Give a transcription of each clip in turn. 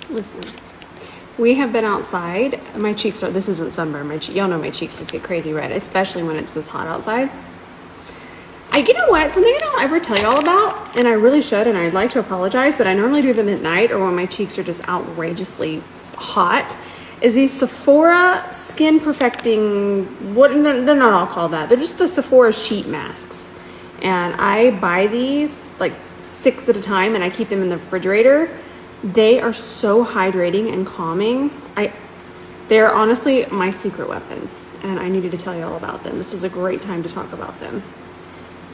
Listen, we have been outside. My cheeks are, this isn't sunburn. Y'all know my cheeks just get crazy red, especially when it's this hot outside. You know what? Something I don't ever tell y'all about, and I really should, and I'd like to apologize, but I normally do them at night or when my cheeks are just outrageously hot, is these Sephora skin perfecting, they're not all called that. They're just the Sephora sheet masks. And I buy these like 6 at a time and I keep them in the refrigerator. They are so hydrating and calming. They're honestly my secret weapon, and I needed to tell you all about them. This was a great time to talk about them.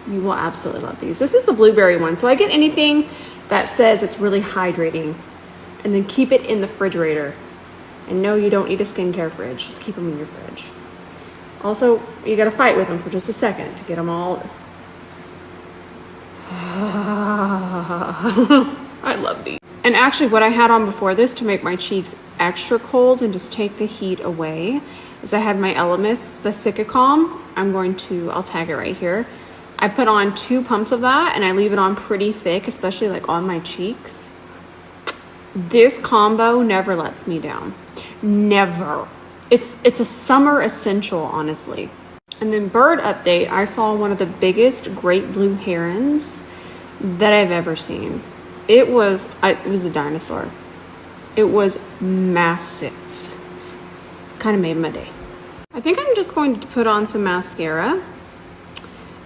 You will absolutely love these. This is the blueberry one. So I get anything that says it's really hydrating, and then keep it in the refrigerator. And no, you don't need a skincare fridge. Just keep them in your fridge. Also, you got to fight with them for just a second to get them all. I love these. And actually what I had on before this to make my cheeks extra cold and just take the heat away is I had my Elemis, the Sika Calm. I'll tag it right here. I put on 2 pumps of that and I leave it on pretty thick, especially like on my cheeks. This combo never lets me down. Never. It's a summer essential, honestly. And then bird update, I saw one of the biggest great blue herons that I've ever seen. It was a dinosaur. It was massive. Kind of made my day. I think I'm just going to put on some mascara.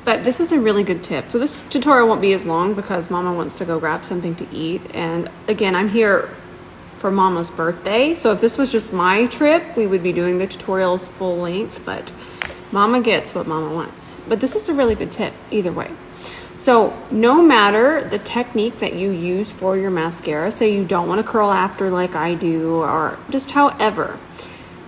But this is a really good tip. So this tutorial won't be as long because Mama wants to go grab something to eat. And again, I'm here for Mama's birthday. So if this was just my trip, we would be doing the tutorials full length, but Mama gets what Mama wants. But this is a really good tip either way. So no matter the technique that you use for your mascara, say you don't want to curl after like I do, or just however,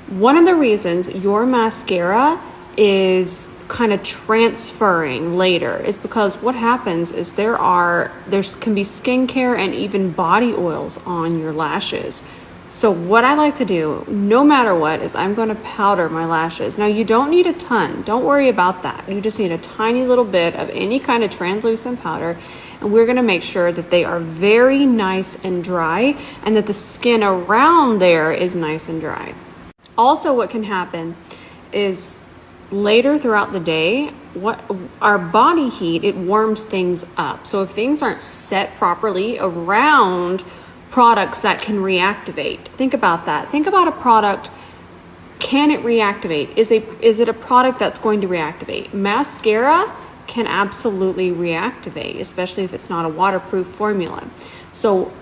one of the reasons your mascara is kind of transferring later is because what happens is there can be skincare and even body oils on your lashes. So what I like to do, no matter what, is I'm going to powder my lashes. Now you don't need a ton. Don't worry about that. You just need a tiny little bit of any kind of translucent powder. And we're going to make sure that they are very nice and dry and that the skin around there is nice and dry. Also, what can happen is later throughout the day, our body heat, it warms things up. So if things aren't set properly around products that can reactivate, think about that. Think about a product. Can it reactivate? Is it a product that's going to reactivate? Mascara can absolutely reactivate, especially if it's not a waterproof formula. So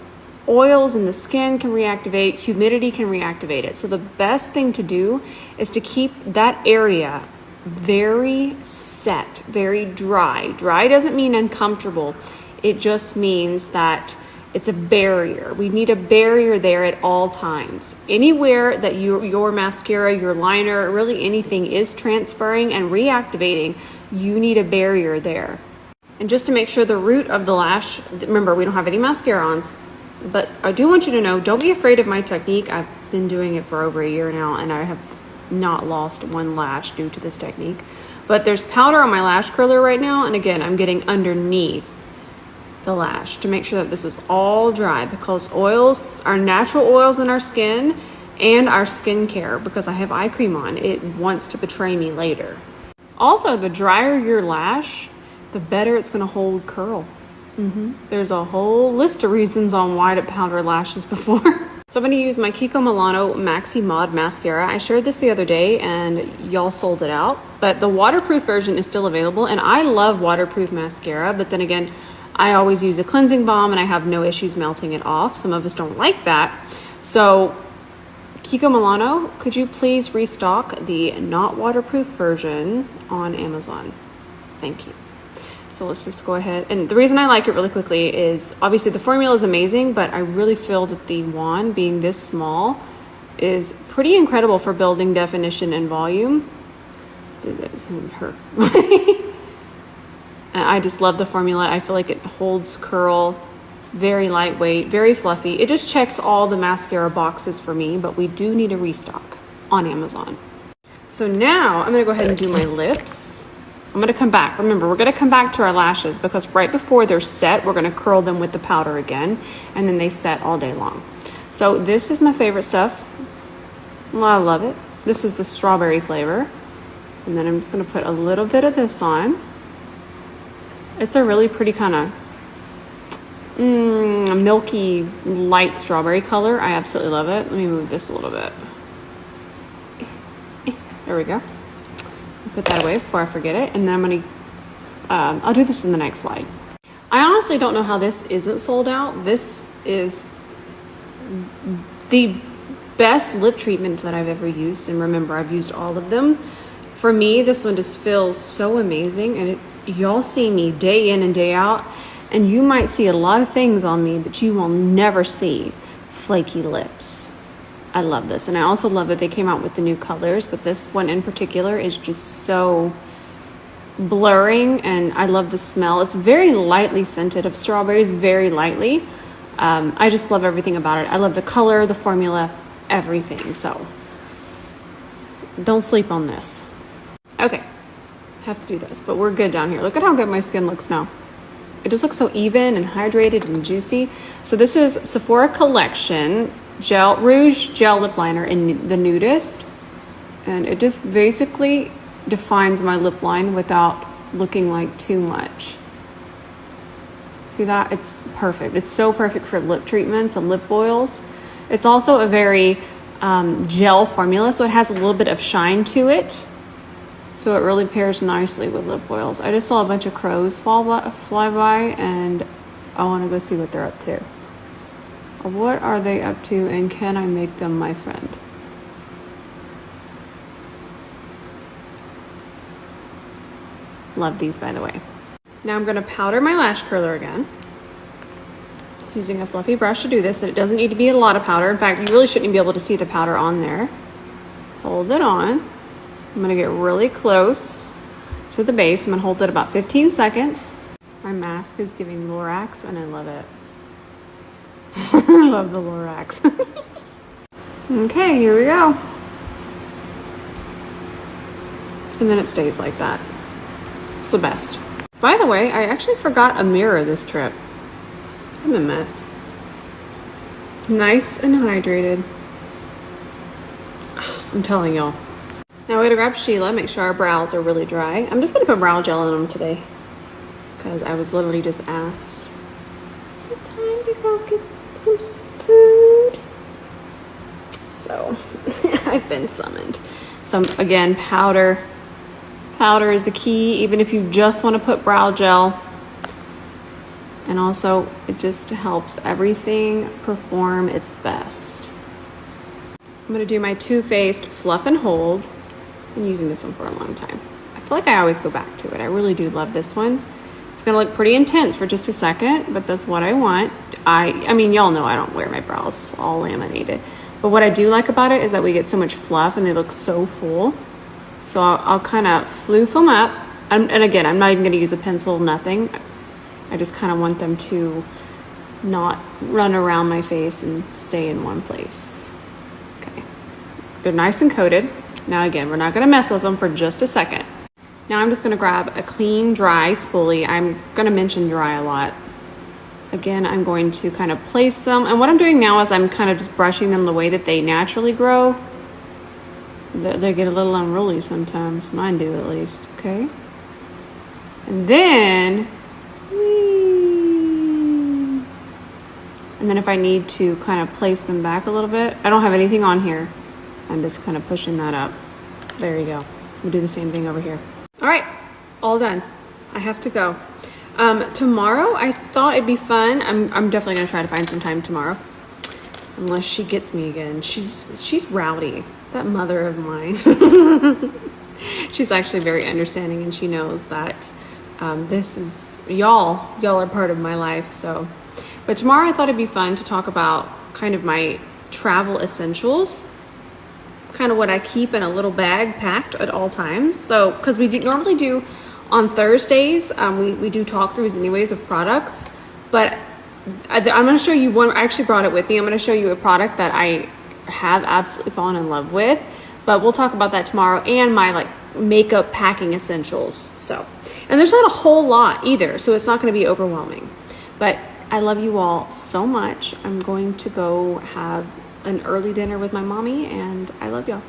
oils in the skin can reactivate, humidity can reactivate it. So the best thing to do is to keep that area very set, very dry. Dry doesn't mean uncomfortable. It just means that it's a barrier. We need a barrier there at all times. Anywhere that your mascara, your liner, really anything is transferring and reactivating, you need a barrier there. And just to make sure the root of the lash, remember we don't have any mascara on, but I do want you to know, don't be afraid of my technique. I've been doing it for over a year now and I have not lost one lash due to this technique. But there's powder on my lash curler right now, and again, I'm getting underneath the lash to make sure that this is all dry, because oils are natural oils in our skin and our skincare, because I have eye cream on, it wants to betray me later. Also, the drier your lash, the better it's going to hold curl. There's a whole list of reasons on why to powder lashes before. So I'm going to use my Kiko Milano Maxi Mod Mascara. I shared this the other day and y'all sold it out, but the waterproof version is still available, and I love waterproof mascara, but then again, I always use a cleansing balm and I have no issues melting it off. Some of us don't like that. So Kiko Milano, could you please restock the not waterproof version on Amazon? Thank you. So let's just go ahead. And the reason I like it really quickly is obviously the formula is amazing, but I really feel that the wand being this small is pretty incredible for building definition and volume. This doesn't hurt. And I just love the formula. I feel like it holds curl. It's very lightweight, very fluffy. It just checks all the mascara boxes for me, but we do need a restock on Amazon. So now I'm gonna go ahead and do my lips. I'm gonna come back. Remember, we're gonna come back to our lashes because right before they're set, we're gonna curl them with the powder again, and then they set all day long. So this is my favorite stuff. Well, I love it. This is the strawberry flavor. And then I'm just gonna put a little bit of this on. It's a really pretty kind of milky, light strawberry color. I absolutely love it. Let me move this a little bit. There we go. Put that away before I forget it. And then I'm gonna, I'll do this in the next slide. I honestly don't know how this isn't sold out. This is the best lip treatment that I've ever used. And remember, I've used all of them. For me, this one just feels so amazing. And y'all see me day in and day out. And you might see a lot of things on me, but you will never see flaky lips. I love this. And I also love that they came out with the new colors, but this one in particular is just so blurring, and I love the smell. It's very lightly scented of strawberries, very lightly. I just love everything about it. I love the color, the formula, everything. So don't sleep on this. Okay, have to do this, but we're good down here. Look at how good my skin looks now. It just looks so even and hydrated and juicy. So this is Sephora Collection Rouge Gel Lip Liner in the Nudist. And it just basically defines my lip line without looking like too much. See that? It's perfect. It's so perfect for lip treatments and lip oils. It's also a very gel formula, so it has a little bit of shine to it. So it really pairs nicely with lip oils. I just saw a bunch of crows fly by, and I want to go see what they're up to. What are they up to, and can I make them my friend? Love these, by the way. Now I'm going to powder my lash curler again. Just using a fluffy brush to do this, and it doesn't need to be a lot of powder. In fact, you really shouldn't be able to see the powder on there. Hold it on. I'm going to get really close to the base. I'm going to hold it about 15 seconds. My mask is giving Lorax, and I love it. I love the Lorax. Okay, here we go. And then it stays like that. It's the best. By the way, I actually forgot a mirror this trip. I'm a mess. Nice and hydrated. I'm telling y'all. Now we're gonna grab Sheila, make sure our brows are really dry. I'm just gonna put brow gel in them today because I was literally just asked. Is it time to go get some food? So I've been summoned. So again, powder. Powder is the key, even if you just want to put brow gel. And also, it just helps everything perform its best. I'm going to do my Too Faced Fluff and Hold. I've been using this one for a long time. I feel like I always go back to it. I really do love this one. It's going to look pretty intense for just a second, but that's what I want. I mean, y'all know I don't wear my brows all laminated. But what I do like about it is that we get so much fluff and they look so full. So I'll kind of floof them up. And again, I'm not even going to use a pencil, nothing. I just kind of want them to not run around my face and stay in one place. Okay. They're nice and coated. Now again, we're not going to mess with them for just a second. Now I'm just going to grab a clean, dry spoolie. I'm going to mention dry a lot. Again, I'm going to kind of place them. And what I'm doing now is I'm kind of just brushing them the way that they naturally grow. They get a little unruly sometimes. Mine do, at least. Okay. And then, if I need to kind of place them back a little bit, I don't have anything on here. I'm just kind of pushing that up. There you go. We'll do the same thing over here. All right, all done. I have to go. Tomorrow, I thought it'd be fun. I'm definitely gonna try to find some time tomorrow, unless she gets me again. She's rowdy. That mother of mine. She's actually very understanding, and she knows that this is y'all are part of my life. So, but tomorrow I thought it'd be fun to talk about kind of my travel essentials, kind of what I keep in a little bag packed at all times. So, because we normally do on Thursdays, we do talk throughs anyways of products, but I'm going to show you one. I actually brought it with me. I'm going to show you a product that I have absolutely fallen in love with, but we'll talk about that tomorrow, and my like makeup packing essentials. So, and there's not a whole lot either, so it's not going to be overwhelming, but I love you all so much. I'm going to go have an early dinner with my mommy, and I love y'all.